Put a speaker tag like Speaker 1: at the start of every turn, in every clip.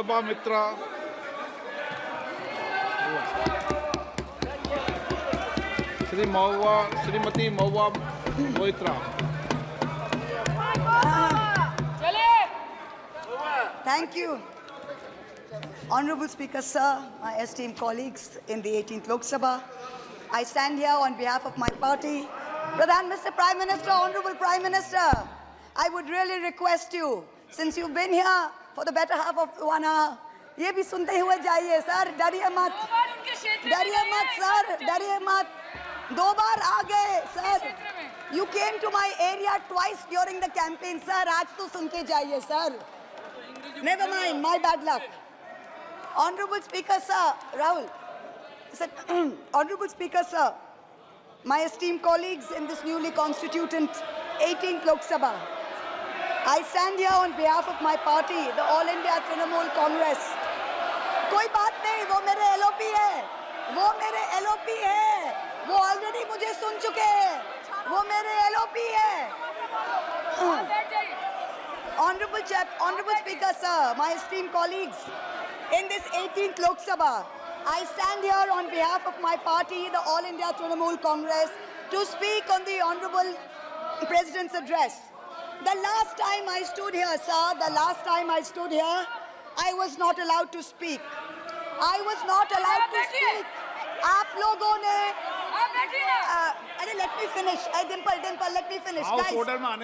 Speaker 1: Mahaba Mitra, Srimati Mahaba Moitra.
Speaker 2: Thank you. Honorable Speaker, sir, my esteemed colleagues in the 18th Lok Sabha, I stand here on behalf of my party. Mr. Prime Minister, Honorable Prime Minister, I would really request you, since you've been here for the better half of 1 hour, ये भी सुनते हुए जाइए sir, डरिए मत sir, डरिए मत, 2 बार आ गए sir. You came to my area twice during the campaign, sir. आज तो सुन के जाइए sir. Never mind, my bad luck. Honorable Speaker, sir, Rahul. Honorable Speaker, sir, my esteemed colleagues in this newly constituted 18th Lok Sabha, I stand here on behalf of my party, the All India Trinamool Congress. कोई बात नहीं, वो मेरे LOP है, वो already मुझे सुन चुके हैं, वो मेरे LOP है. Honorable Speaker, sir, my esteemed colleagues, in this 18th Lok Sabha, I stand here on behalf of my party, the All India Trinamool Congress, to speak on the Honorable President's address. The last time I stood here, sir, I was not allowed to speak. आप लोगों ने अरे let me finish. Dimple, let me finish. Guys,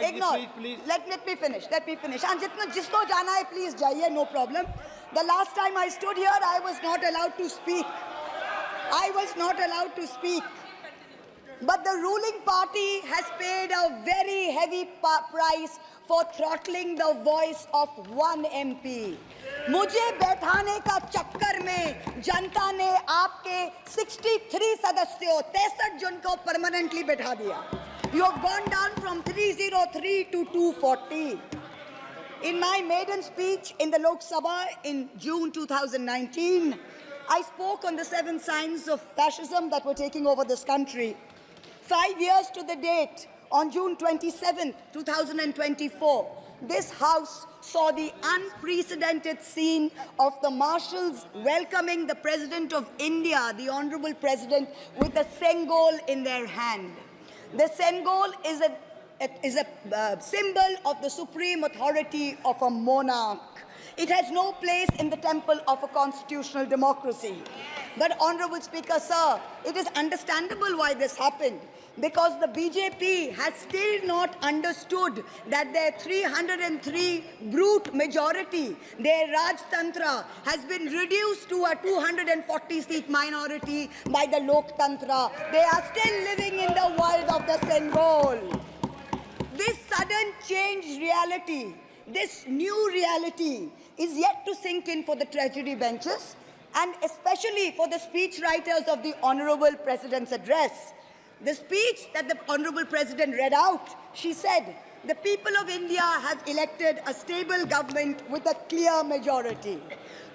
Speaker 2: ignore. Let me finish. And जिसको जाना है, please जाइए, no problem. The last time I stood here, I was not allowed to speak. But the ruling party has paid a very heavy price for throttling the voice of one MP. मुझे बैठाने का चक्कर में जनता ने आपके 63 सदस्यों 63 जन को परमानेंटली बैठा दिया. You have gone down from 303 to 240. In my maiden speech in the Lok Sabha in June 2019, I spoke on the 7 signs of fascism that were taking over this country. 5 years to the date, on June 27, 2024, this House saw the unprecedented scene of the marshals welcoming the President of India, the Honorable President, with a Sengol in their hand. The Sengol is a symbol of the supreme authority of a monarch. It has no place in the temple of a constitutional democracy. But, Honorable Speaker, sir, it is understandable why this happened. Because the BJP has still not understood that their 303 brute majority, their Rajtantra, has been reduced to a 240-seat minority by the Loktantra. They are still living in the world of the Sengol. This sudden changed reality, this new reality, is yet to sink in for the treasury benches and especially for the speech writers of the Honorable President's address. The speech that the Honorable President read out, she said, the people of India have elected a stable government with a clear majority.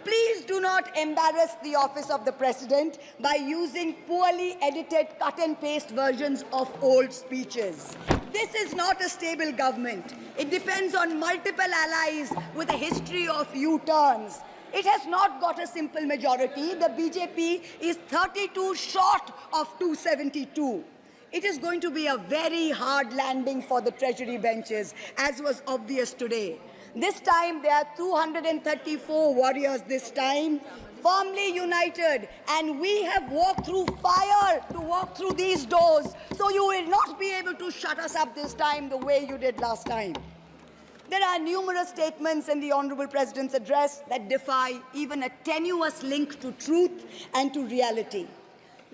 Speaker 2: Please do not embarrass the office of the President by using poorly edited cut and paste versions of old speeches. This is not a stable government. It depends on multiple allies with a history of U-turns. It has not got a simple majority. The BJP is 32 short of 272. It is going to be a very hard landing for the treasury benches, as was obvious today. This time, there are 234 warriors this time, firmly united, and we have walked through fire to walk through these doors, so you will not be able to shut us up this time the way you did last time. There are numerous statements in the Honorable President's address that defy even a tenuous link to truth and to reality.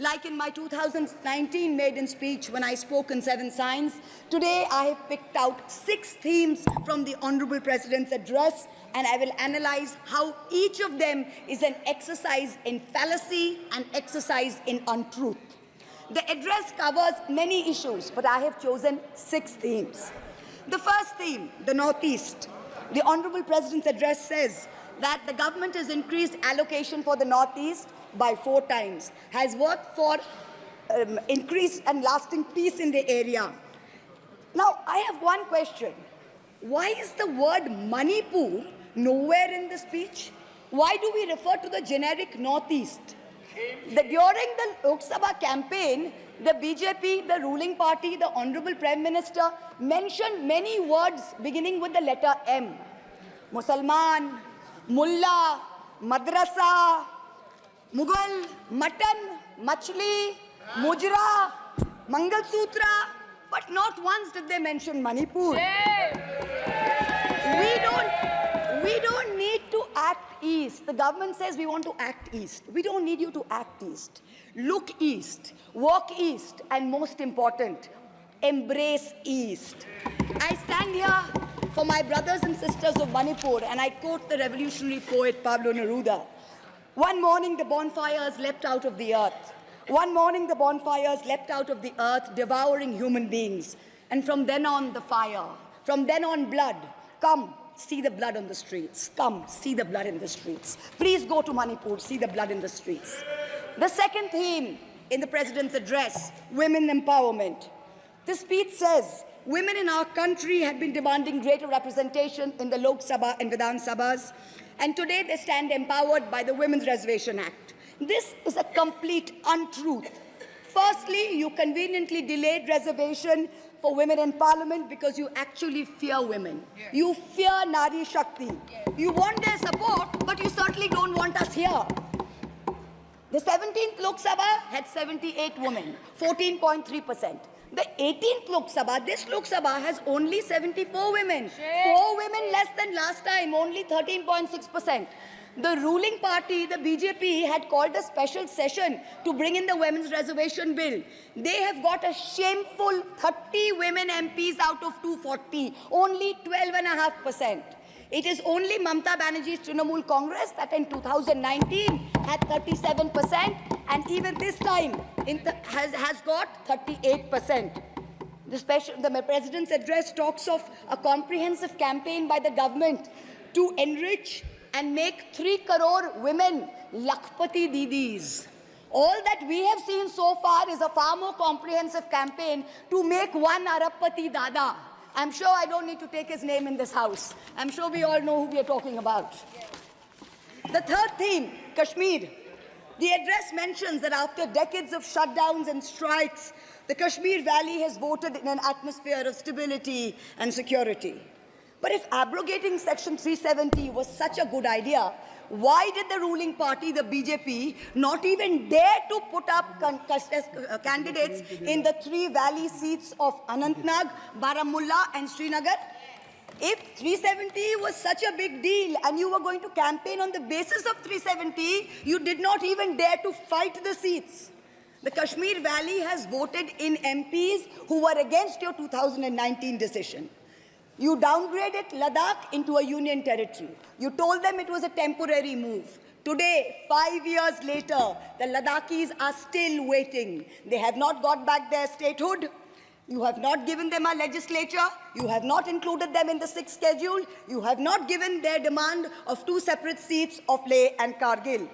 Speaker 2: Like in my 2019 maiden speech when I spoke on 7 signs, today I have picked out 6 themes from the Honorable President's address, and I will analyze how each of them is an exercise in fallacy and exercise in untruth. The address covers many issues, but I have chosen 6 themes. The first theme, the Northeast. The Honorable President's address says that the government has increased allocation for the Northeast by 4 times, has worked for increased and lasting peace in the area. Now, I have one question. Why is the word Manipur nowhere in the speech? Why do we refer to the generic Northeast? During the Lok Sabha campaign, the BJP, the ruling party, the Honorable Prime Minister mentioned many words beginning with the letter M. Musalman, Mullah, Madrasa, Mughal, Mutton, Machli, Mujra, Mangal Sutra, but not once did they mention Manipur. We don't need to act east. The government says we want to act east. We don't need you to act east. Look east, walk east, and most important, embrace east. I stand here for my brothers and sisters of Manipur, and I quote the revolutionary poet Pablo Neruda. One morning the bonfires leapt out of the earth. One morning the bonfires leapt out of the earth, devouring human beings. And from then on, the fire. From then on, blood. Come, see the blood on the streets. Come, see the blood in the streets. Please go to Manipur, see the blood in the streets. The second theme in the President's address, women empowerment. The speech says, women in our country had been demanding greater representation in the Lok Sabha and Vidhan Sabhas, and today they stand empowered by the Women's Reservation Act. This is a complete untruth. Firstly, you conveniently delayed reservation for women in parliament because you actually fear women. Yes. You fear Nari Shakti. Yes. You want their support, but you certainly don't want us here. The 17th Lok Sabha had 78 women, 14.3%. The 18th Lok Sabha, this Lok Sabha, has only 74 women. Shame. 4 women less than last time, only 13.6%. The ruling party, the BJP, had called a special session to bring in the Women's Reservation Bill. They have got a shameful 30 women MPs out of 240, only 12.5%. It is only Mamata Banerjee's Trinamool Congress that in 2019 had 37%, and even this time has got 38%. The President's address talks of a comprehensive campaign by the government to enrich and make 3 crore women Lakpati Didis. All that we have seen so far is a far more comprehensive campaign to make 1 Arabpati Dada. I'm sure I don't need to take his name in this house. I'm sure we all know who we are talking about. The third theme, Kashmir. The address mentions that after decades of shutdowns and strikes, the Kashmir Valley has voted in an atmosphere of stability and security. But if abrogating Section 370 was such a good idea, why did the ruling party, the BJP, not even dare to put up candidates in the 3 valley seats of Anantnag, Baramulla and Srinagar? If 370 was such a big deal and you were going to campaign on the basis of 370, you did not even dare to fight the seats. The Kashmir Valley has voted in MPs who were against your 2019 decision. You downgraded Ladakh into a union territory. You told them it was a temporary move. Today, 5 years later, the Ladakhis are still waiting. They have not got back their statehood. You have not given them a legislature. You have not included them in the 6th schedule. You have not given their demand of 2 separate seats of Leh and Kargil.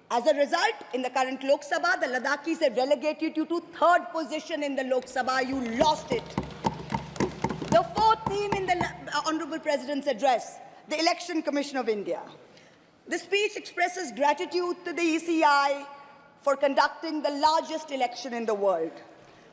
Speaker 2: As a result, in the current Lok Sabha, the Ladakhis have relegated you to 3rd position in the Lok Sabha. You lost it. The fourth theme in the Honorable President's address, the Election Commission of India. The speech expresses gratitude to the ECI for conducting the largest election in the world.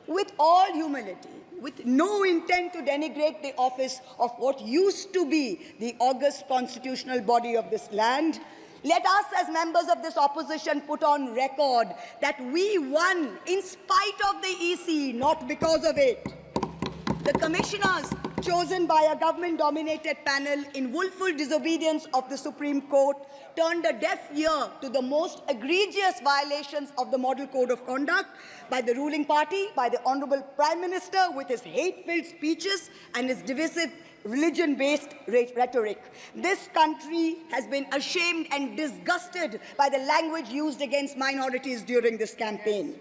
Speaker 2: With all humility, with no intent to denigrate the office of what used to be the august constitutional body of this land, let us as members of this opposition put on record that we won in spite of the EC, not because of it. The commissioners chosen by a government-dominated panel in willful disobedience of the Supreme Court turned a deaf ear to the most egregious violations of the Model Code of Conduct by the ruling party, by the Honorable Prime Minister with his hate-filled speeches and his divisive religion-based rhetoric. This country has been ashamed and disgusted by the language used against minorities during this campaign.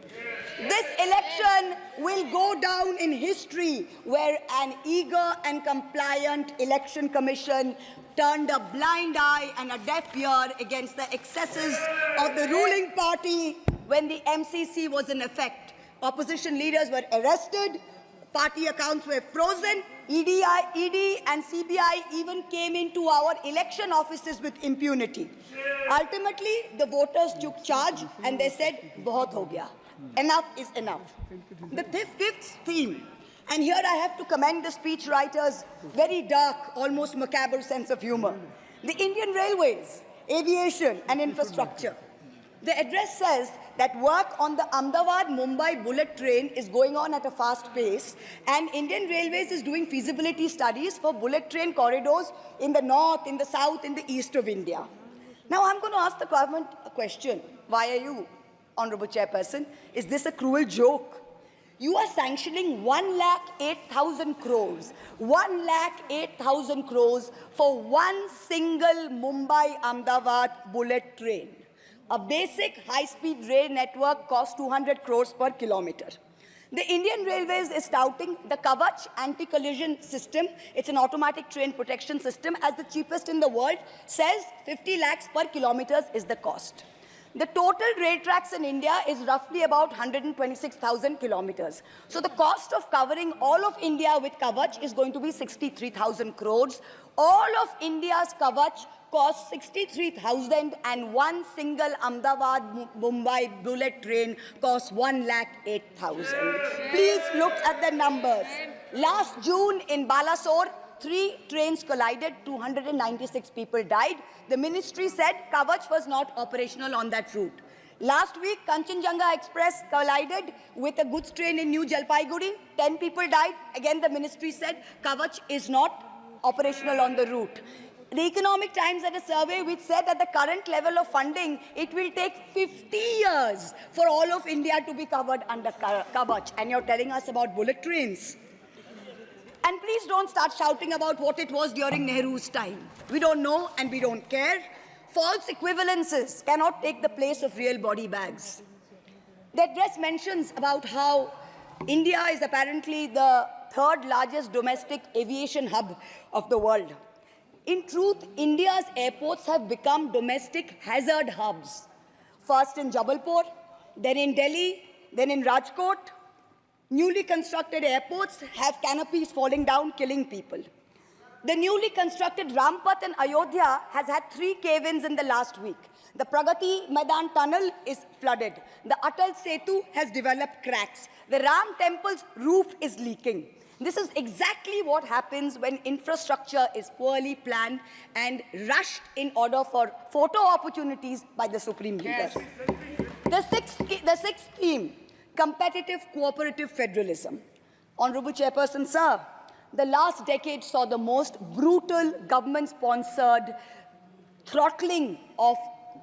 Speaker 2: This election will go down in history where an eager and compliant election commission turned a blind eye and a deaf ear against the excesses of the ruling party when the MCC was in effect. Opposition leaders were arrested, Party accounts were frozen. ED and CBI even came into our election offices with impunity. Ultimately, the voters took charge and they said, "Bahut ho gaya. Enough is enough." The fifth theme, and here I have to commend the speechwriter's very dark, almost macabre sense of humor. The Indian Railways, aviation and infrastructure. The address says that work on the Ahmedabad-Mumbai bullet train is going on at a fast pace, and Indian Railways is doing feasibility studies for bullet train corridors in the north, in the south, in the east of India. Now I'm going to ask the government a question. Why are you, Honorable Chairperson? Is this a cruel joke? You are sanctioning 1,08,000 crores, 1,08,000 crores for one single Mumbai-Ahmedabad bullet train. A basic high-speed rail network costs 200 crores per kilometer. The Indian Railways is touting the Kavach anti-collision system. It's an automatic train protection system as the cheapest in the world, says 50 lakhs per kilometers is the cost. The total rail tracks in India is roughly about 126,000 kilometers. So the cost of covering all of India with Kavach is going to be 63,000 crores. All of India's Kavach costs 63,000 and one single Ahmedabad-Mumbai bullet train costs 1,08,000. Please look at the numbers. Last June in Balasore, 3 trains collided, 296 people died. The ministry said Kavach was not operational on that route. Last week, Kanchenjunga Express collided with a goods train in New Jalpaiguri. 10 people died. Again, the ministry said Kavach is not operational on the route. The Economic Times had a survey which said at the current level of funding, it will take 50 years for all of India to be covered under Kavach. And you're telling us about bullet trains. And please don't start shouting about what it was during Nehru's time. We don't know and we don't care. False equivalences cannot take the place of real body bags. The address mentions about how India is apparently the 3rd largest domestic aviation hub of the world. In truth, India's airports have become domestic hazard hubs. First in Jabalpur, then in Delhi, then in Rajkot. Newly constructed airports have canopies falling down, killing people. The newly constructed Rampath in Ayodhya has had 3 cave-ins in the last week. The Pragati Maidan tunnel is flooded. The Atal Setu has developed cracks. The Ram temple's roof is leaking. This is exactly what happens when infrastructure is poorly planned and rushed in order for photo opportunities by the supreme leaders. The sixth theme, competitive cooperative federalism. Honorable Chairperson, sir, the last decade saw the most brutal government-sponsored throttling of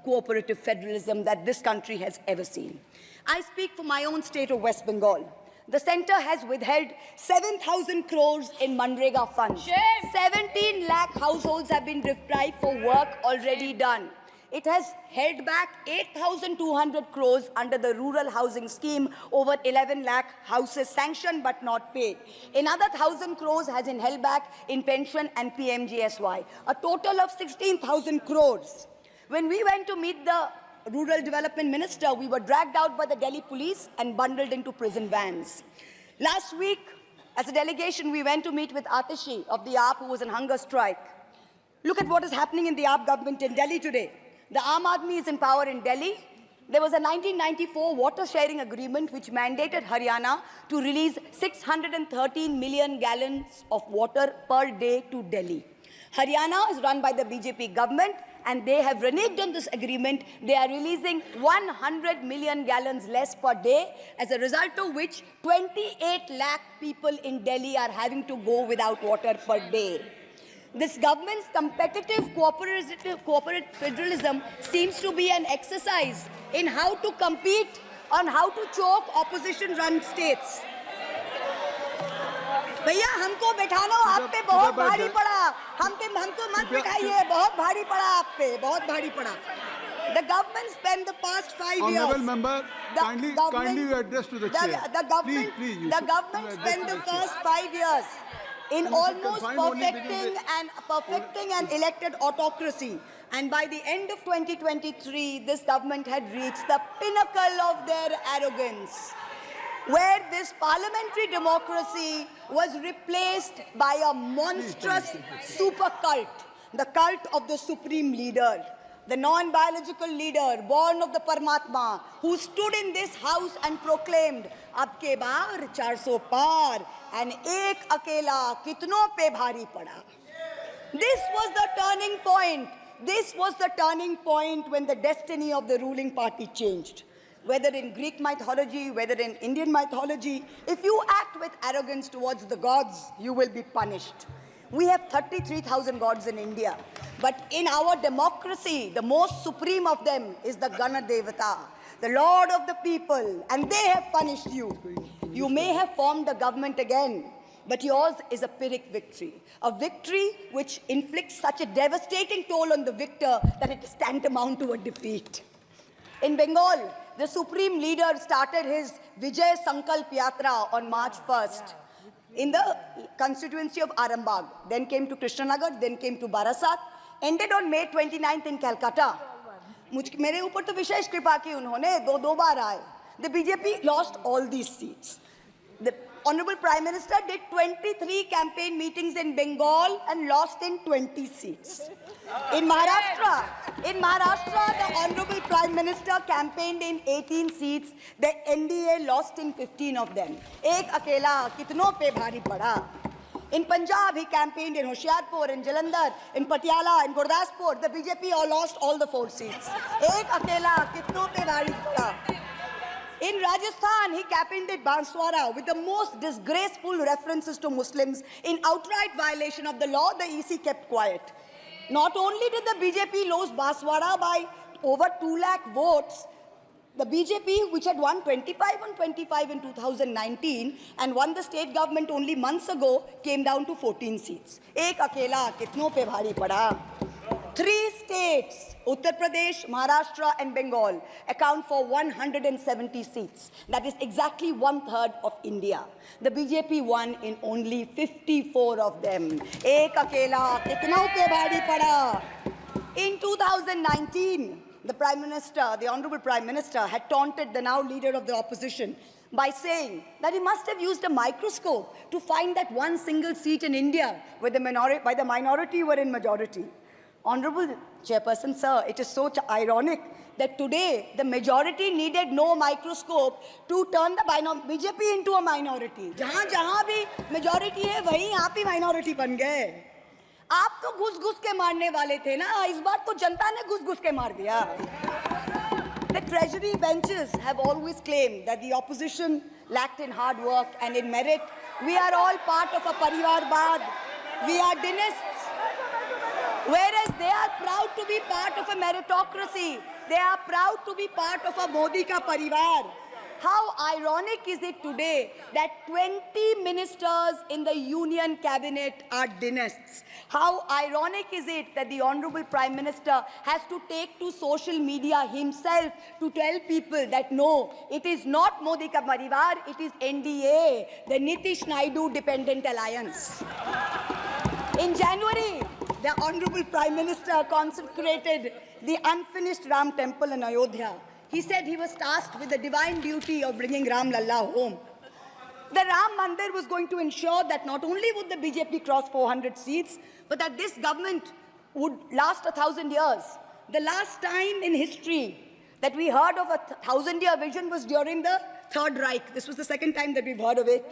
Speaker 2: cooperative federalism that this country has ever seen. I speak for my own state of West Bengal. The centre has withheld 7,000 crores in Manrega funds. 17 lakh households have been deprived for work already done. It has held back 8,200 crores under the rural housing scheme, over 11 lakh houses sanctioned but not paid. Another 1,000 crores has been held back in pension and PMGSY. A total of 16,000 crores. When we went to meet the Rural Development Minister, we were dragged out by the Delhi police and bundled into prison vans. Last week, as a delegation, we went to meet with Atishi of the AAP, who was on hunger strike. Look at what is happening in the AAP government in Delhi today. The Aam Aadmi is in power in Delhi. There was a 1994 water sharing agreement which mandated Haryana to release 613 million gallons of water per day to Delhi. Haryana is run by the BJP government, and they have reneged on this agreement. They are releasing 100 million gallons less per day, as a result of which 28 lakh people in Delhi are having to go without water per day. This government's competitive cooperative federalism seems to be an exercise in how to compete on how to choke opposition-run states. भैया हमको बैठाना आप पे बहुत भारी पड़ा, हमको मत बिठाइए, बहुत भारी पड़ा आप पे, बहुत भारी पड़ा. The government spent the past 5 years.
Speaker 1: Honourable member, kindly address to the chair.
Speaker 2: The government spent the first 5 years in almost perfecting an elected autocracy. And by the end of 2023, this government had reached the pinnacle of their arrogance. where this parliamentary democracy was replaced by a monstrous super cult, the cult of the supreme leader, the non-biological leader born of the Paramatma, who stood in this house and proclaimed, "Ab ke baar 400 par, and ek akela kitno pe bhari pada." This was the turning point. This was the turning point when the destiny of the ruling party changed. Whether in Greek mythology, whether in Indian mythology, if you act with arrogance towards the gods, you will be punished. We have 33,000 gods in India. But in our democracy, the most supreme of them is the Gana Devata, the Lord of the people, and they have punished you. You may have formed a government again, but yours is a Pyrrhic victory, a victory which inflicts such a devastating toll on the victor that it is tantamount to a defeat. In Bengal, the supreme leader started his Vijay Sankalp Yatra on March 1st in the constituency of Arambagh, then came to Krishnanagar, then came to Barasat, ended on May 29th in Calcutta. मेरे ऊपर तो विशेष कृपा की उन्होंने दो बार आए. The BJP lost all these seats. The Honorable Prime Minister did 23 campaign meetings in Bengal and lost in 20 seats. In Maharashtra, the Honorable Prime Minister campaigned in 18 seats. The NDA lost in 15 of them. Ek akela kitno pe bhari pada. In Punjab, he campaigned in Hoshiarpur, in Jalandhar, in Patiala, in Gurdaspur. The BJP all lost all the 4 seats. Ek akela kitno pe bhari pada. In Rajasthan, he campaigned at Banswara with the most disgraceful references to Muslims. In outright violation of the law, the EC kept quiet. Not only did the BJP lose Banswara by over 2 lakh votes, the BJP, which had won 25 on 25 in 2019 and won the state government only months ago, came down to 14 seats. Ek akela kitno pe bhari pada. 3 states, Uttar Pradesh, Maharashtra and Bengal, account for 170 seats. That is exactly 1/3 of India. The BJP won in only 54 of them. Ek akela kitno pe bhari pada. In 2019, the Prime Minister, the Honorable Prime Minister, had taunted the now leader of the opposition by saying that he must have used a microscope to find that one single seat in India where the minority were in majority. Honorable Chairperson, sir, it is so ironic that today the majority needed no microscope to turn the BJP into a minority. जहाँ भी majority है, वहीं आप ही minority बन गए. आप तो घुस-घुस के मारने वाले थे ना, इस बार तो जनता ने घुस-घुस के मार दिया. The treasury benches have always claimed that the opposition lacked in hard work and in merit. We are all part of a Parivarvad. We are dynasts. Whereas they are proud to be part of a meritocracy. They are proud to be part of a Modi ka parivar. How ironic is it today that 20 ministers in the union cabinet are dynasts? How ironic is it that the Honorable Prime Minister has to take to social media himself to tell people that no, it is not Modi ka parivar, it is NDA, the Nitish Naidu Dependent Alliance. In January, the Honorable Prime Minister consecrated the unfinished Ram temple in Ayodhya. He said he was tasked with the divine duty of bringing Ram Lalla home. The Ram Mandir was going to ensure that not only would the BJP cross 400 seats, but that this government would last 1,000 years. The last time in history that we heard of a 1,000-year vision was during the Third Reich. This was the second time that we've heard of it.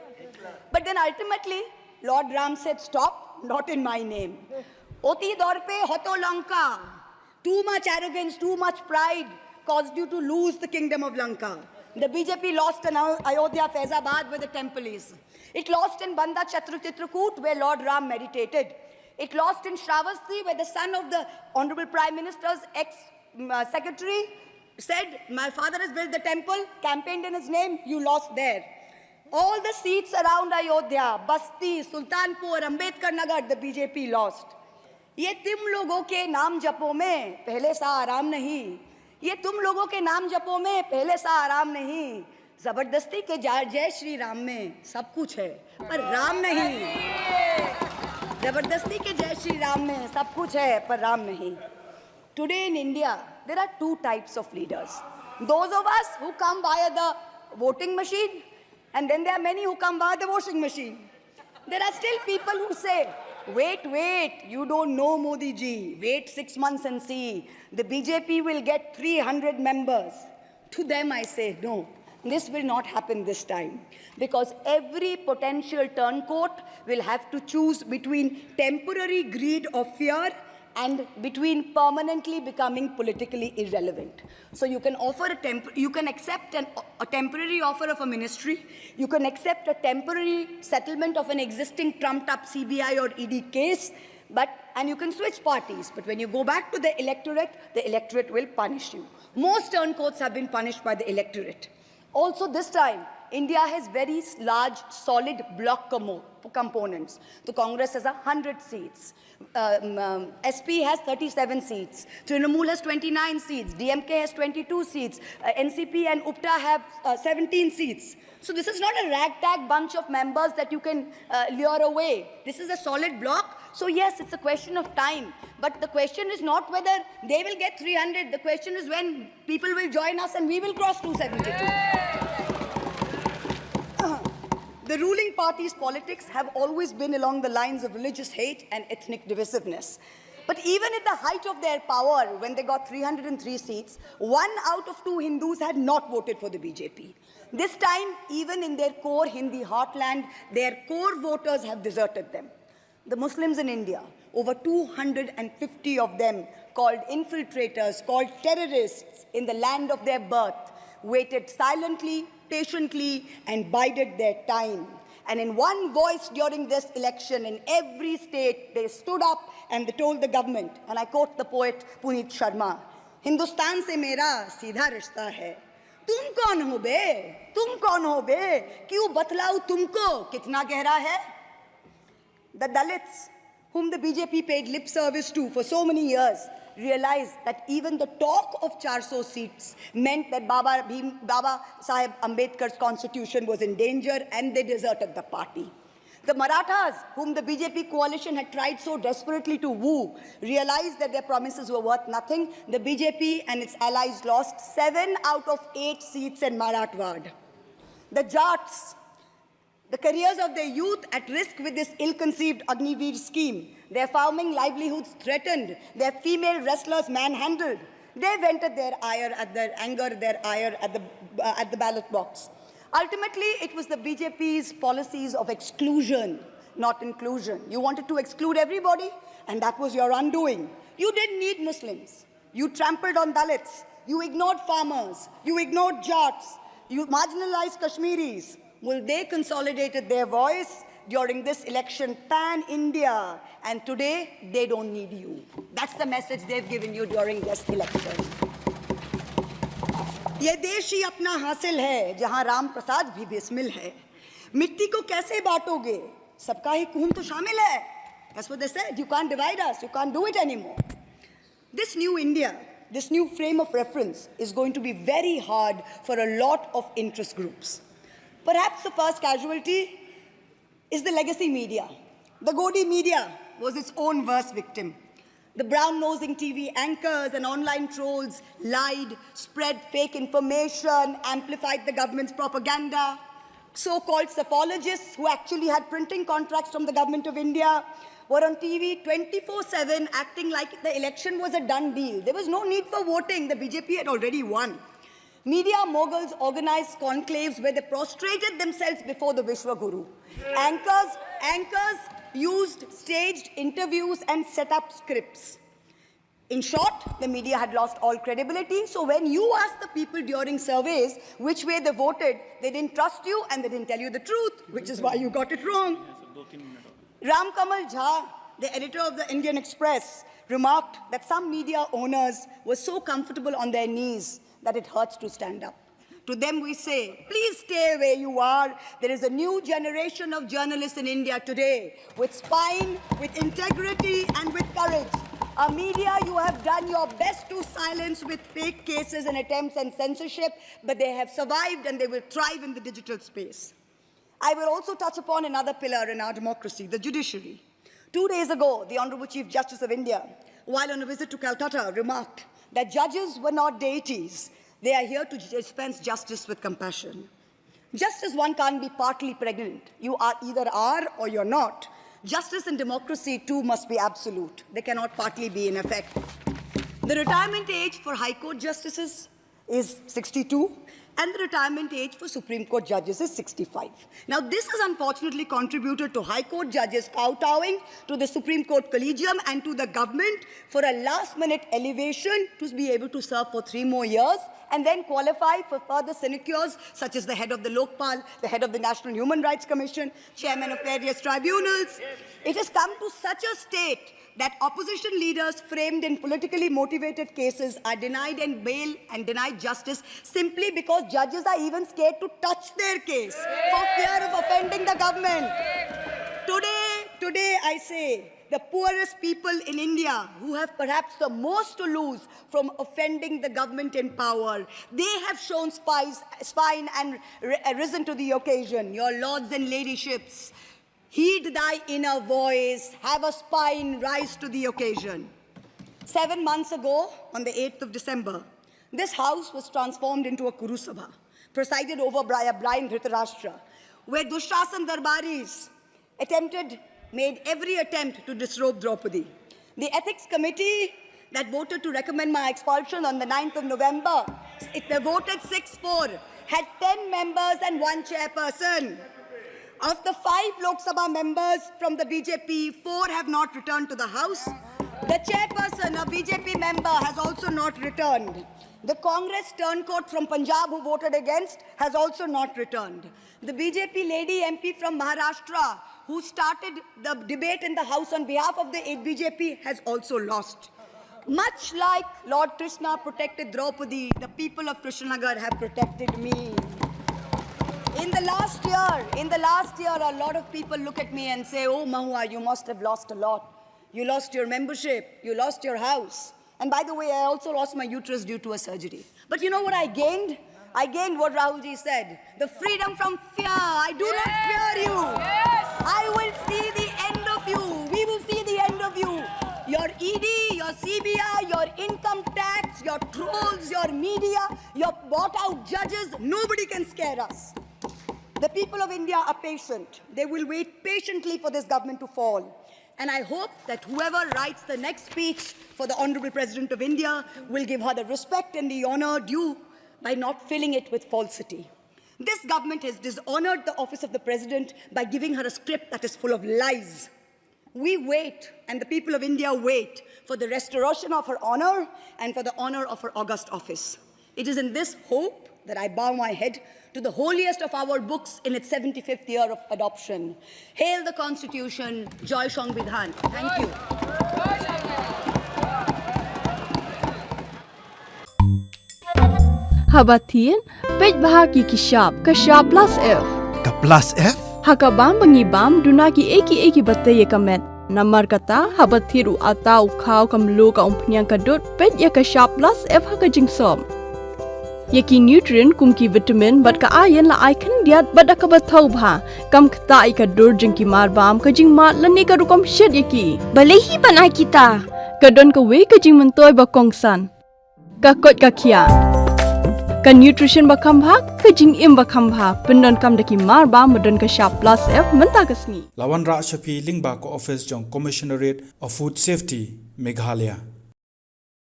Speaker 2: But then ultimately, Lord Ram said, stop, not in my name. Oti dorpe hoto Lanka. Too much arrogance, too much pride caused you to lose the kingdom of Lanka. The BJP lost in Ayodhya, Faizabad, where the temple is. It lost in Banda Chitrakoot, where Lord Ram meditated. It lost in Shravasti, where the son of the Honorable Prime Minister's ex-secretary said, my father has built the temple, campaigned in his name, you lost there. All the seats around Ayodhya, Basti, Sultanpur, Ambedkar Nagar, the BJP lost. ये तुम लोगों के नाम जपो में पहले सा आराम नहीं. ये तुम लोगों के नाम जपो में पहले सा आराम नहीं. जबरदस्ती के जय श्री राम में सब कुछ है पर राम नहीं. जबरदस्ती के जय श्री राम में सब कुछ है पर राम नहीं. Today in India, there are 2 types of leaders. Those of us who come via the voting machine And then there are many who come via the washing machine. There are still people who say, wait, you don't know Modi ji. Wait 6 months and see. The BJP will get 300 members. To them I say, no, this will not happen this time. Because every potential turncoat will have to choose between temporary greed or fear and between permanently becoming politically irrelevant. So you can offer you can accept a temporary offer of a ministry, you can accept a temporary settlement of an existing trumped-up CBI or ED case, and you can switch parties. But when you go back to the electorate will punish you. Most turncoats have been punished by the electorate. Also this time, India has very large, solid bloc components. The Congress has 100 seats. SP has 37 seats. Trinamool has 29 seats. DMK has 22 seats. NCP and UPTA have 17 seats. So this is not a ragtag bunch of members that you can lure away. This is a solid bloc. So yes, it's a question of time. But the question is not whether they will get 300. The question is when people will join us and we will cross 272. The ruling party's politics have always been along the lines of religious hate and ethnic divisiveness. But even at the height of their power, when they got 303 seats, 1 out of 2 Hindus had not voted for the BJP. This time, even in their core Hindi heartland, their core voters have deserted them. The Muslims in India, over 250 of them, called infiltrators, called terrorists in the land of their birth, waited silently, patiently, and bided their time. And in one voice during this election, in every state, they stood up and they told the government, and I quote the poet Puneet Sharma, "Hindustan se mera seedha rishta hai. Tum kaun ho be? Tum kaun ho be? Kyun batlau tumko? Kitna gehra hai?" The Dalits, whom the BJP paid lip service to for so many years, realized that even the talk of 400 seats meant that Baba Saheb Ambedkar's constitution was in danger, and they deserted the party. The Marathas, whom the BJP coalition had tried so desperately to woo, realized that their promises were worth nothing. The BJP and its allies lost 7 out of 8 seats in Marathwad. The Jats, the careers of their youth at risk with this ill-conceived Agniveer scheme, their farming livelihoods threatened, their female wrestlers manhandled. They vented their ire at the ballot box. Ultimately, it was the BJP's policies of exclusion, not inclusion. You wanted to exclude everybody, and that was your undoing. You didn't need Muslims. You trampled on Dalits. You ignored farmers. You ignored Jats. You marginalized Kashmiris. Well, they consolidated their voice during this election pan-India, and today they don't need you. That's the message they've given you during this election. ये देश ही अपना हासिल है जहां राम प्रसाद भी बिस्मिल है. मिट्टी को कैसे बांटोगे? सबका ही खून तो शामिल है. That's what they said. You can't divide us. You can't do it anymore. This new India, this new frame of reference is going to be very hard for a lot of interest groups. Perhaps the first casualty is the legacy media. The Godi media was its own worst victim. The brown-nosing TV anchors and online trolls lied, spread fake information, amplified the government's propaganda. So-called psephologists who actually had printing contracts from the government of India were on TV 24/7 acting like the election was a done deal. There was no need for voting. The BJP had already won. Media moguls organized conclaves where they prostrated themselves before the Vishwaguru. Anchors used staged interviews and set up scripts. In short, the media had lost all credibility, so when you asked the people during surveys which way they voted, they didn't trust you and they didn't tell you the truth, which is why you got it wrong. Ram Kamal Jha, the editor of the Indian Express, remarked that some media owners were so comfortable on their knees that it hurts to stand up. To them we say, please stay where you are. There is a new generation of journalists in India today with spine, with integrity, and with courage. A media you have done your best to silence with fake cases and attempts and censorship, but they have survived and they will thrive in the digital space. I will also touch upon another pillar in our democracy, the judiciary. 2 days ago, the Honorable Chief Justice of India, while on a visit to Calcutta, remarked that judges were not deities. They are here to dispense justice with compassion. Just as one can't be partly pregnant, you are either are or you're not, justice and democracy too must be absolute. They cannot partly be in effect. The retirement age for High Court justices is 62, and the retirement age for Supreme Court judges is 65. Now, this has unfortunately contributed to High Court judges kowtowing to the Supreme Court Collegium and to the government for a last-minute elevation to be able to serve for 3 more years and then qualify for further sinecures, such as the head of the Lokpal, the head of the National Human Rights Commission, chairman of various tribunals. It has come to such a state that opposition leaders framed in politically motivated cases are denied and bail and denied justice simply because judges are even scared to touch their case for fear of offending the government. Today I say, the poorest people in India who have perhaps the most to lose from offending the government in power, they have shown spine and risen to the occasion. Your lords and ladyships, heed thy inner voice, have a spine, rise to the occasion. 7 months ago, on the 8th of December, this house was transformed into a Kurusabha, presided over by a blind Dhritarashtra, where Dushrasan Darbaris made every attempt to disrobe Draupadi. The ethics committee that voted to recommend my expulsion on the 9th of November, they voted 6-4, had 10 members and 1 chairperson. Of the 5 Lok Sabha members from the BJP, 4 have not returned to the House. The chairperson, a BJP member, has also not returned. The Congress turncoat from Punjab who voted against has also not returned. The BJP lady MP from Maharashtra who started the debate in the House on behalf of the BJP has also lost. Much like Lord Krishna protected Draupadi, the people of Krishnanagar have protected me. In the last year, a lot of people look at me and say, oh, Mahua, you must have lost a lot. You lost your membership, you lost your house. And by the way, I also lost my uterus due to a surgery. But you know what I gained? I gained what Rahulji said, the freedom from fear. I do not fear you. I will see the end of you. We will see the end of you. Your ED, your CBI, your income tax, your trolls, your media, your bought-out judges, nobody can scare us. The people of India are patient. They will wait patiently for this government to fall. And I hope that whoever writes the next speech for the Honorable President of India will give her the respect and the honor due by not filling it with falsity. This government has dishonored the office of the President by giving her a script that is full of lies. We wait, and the people of India wait, for the restoration of her honor and for the honor of her august office. It is in this hope that I bow my head to the holiest of our books in its 75th year of adoption. Hail the Constitution, Joy Sangvidhan. Thank you.
Speaker 3: Habatin, page bahagi kishap, kashap plus F.
Speaker 4: Ka plus F?
Speaker 3: Hakabam bangibam, dunaki eki bataye kamet. Namar kata, habathiru atau kau kamlu ka umpnyang kadut, page ya kashap plus F hakajingsom. Yaki nutrient kumki vitamin bat ka iron la icon diat bat ka bathau bha kam khta ai ka dur jingki mar bam ka jing mat lani ka rukom shed yaki balehi banai kita ka don ka we ka jing mentoy ba kongsan ka kot ka khia ka nutrition ba kham bha ka jing im ba kham bha pendon kam daki mar bam madon ka sharp plus F menta kasni
Speaker 4: Lawan Ra Shafi Lingba ko office jong Commissionerate of Food Safety Meghalaya